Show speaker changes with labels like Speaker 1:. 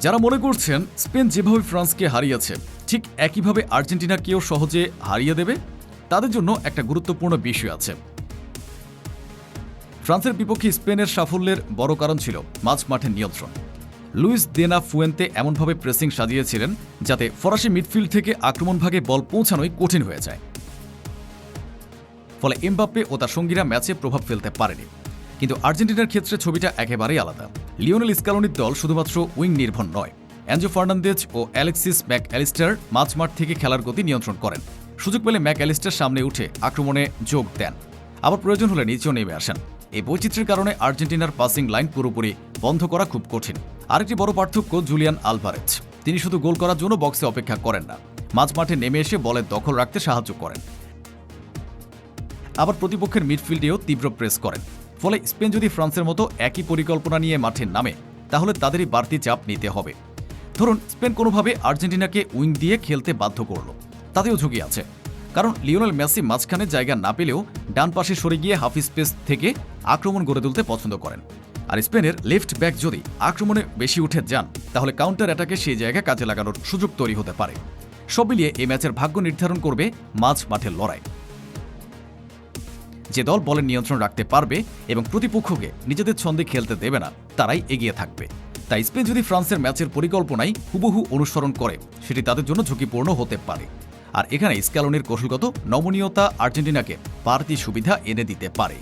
Speaker 1: যারা মনে করছেন স্পেন যেভাবে ফ্রান্সকে হারিয়েছে ঠিক একইভাবে আর্জেন্টিনাকেও সহজে হারিয়ে দেবে, তাদের জন্য একটা গুরুত্বপূর্ণ বিষয় আছে। ফ্রান্সের বিপক্ষে স্পেনের সাফল্যের বড় কারণ ছিল মাঝ মাঠের নিয়ন্ত্রণ। লুইস দেনা ফুয়েন্তে এমনভাবে প্রেসিং সাজিয়েছিলেন যাতে ফরাসি মিডফিল্ড থেকে আক্রমণ ভাগে বল পৌঁছানোই কঠিন হয়ে যায়। ফলে এমবাপ্পে ও তার সঙ্গীরা ম্যাচে প্রভাব ফেলতে পারেনি। কিন্তু আর্জেন্টিনার ক্ষেত্রে ছবিটা একেবারেই আলাদা। লিওনেল স্ক্যালোনির দল শুধুমাত্র উইং নির্ভর নয়, অ্যাঞ্জো ফার্নান্দেজ ও অ্যালেক্সিস ম্যাক অ্যালিস্টার মাঝমাঠ থেকে খেলার গতি নিয়ন্ত্রণ করেন। সুযোগ পেলে ম্যাক অ্যালিস্টার সামনে উঠে আক্রমণে যোগ দেন, আবার প্রয়োজন হলে নিচেও নেমে আসেন। এই বৈচিত্র্যের কারণে আর্জেন্টিনার পাসিং লাইন পুরোপুরি বন্ধ করা খুব কঠিন। আরেকটি বড় পার্থক্য জুলিয়ান আলভারেজ। তিনি শুধু গোল করার জন্য বক্সে অপেক্ষা করেন না, মাঝমাঠে নেমে এসে বলের দখল রাখতে সাহায্য করেন। আবার প্রতিপক্ষের মিডফিল্ডেও তীব্র প্রেস করেন। ফলে স্পেন যদি ফ্রান্সের মতো একই পরিকল্পনা নিয়ে মাঠে নামে, তাহলে তাদেরই বাড়তি চাপ নিতে হবে। ধরুন স্পেন কোনোভাবে আর্জেন্টিনাকে উইং দিয়ে খেলতে বাধ্য করল, তাতেও ঝুঁকি আছে। কারণ লিওনেল মেসি মাঝখানে জায়গা না পেলেও ডান পাশে সরে গিয়ে হাফ স্পেস থেকে আক্রমণ গড়ে তুলতে পছন্দ করেন। আর স্পেনের লেফট ব্যাক যদি আক্রমণে বেশি উঠে যান, তাহলে কাউন্টার অ্যাটাকে সেই জায়গা কাজে লাগানোর সুযোগ তৈরি হতে পারে। সব মিলিয়ে এই ম্যাচের ভাগ্য নির্ধারণ করবে মাঝ মাঠের লড়াই। যে দল বলের নিয়ন্ত্রণ রাখতে পারবে এবং প্রতিপক্ষকে নিজেদের ছন্দে খেলতে দেবে না, তারাই এগিয়ে থাকবে। তাই স্পেন যদি ফ্রান্সের ম্যাচের পরিকল্পনাই হুবহু অনুসরণ করে, সেটি তাদের জন্য ঝুঁকিপূর্ণ হতে পারে। আর এখানে স্ক্যালোনির কৌশলগত নমনীয়তা আর্জেন্টিনাকে বাড়তি সুবিধা এনে দিতে পারে।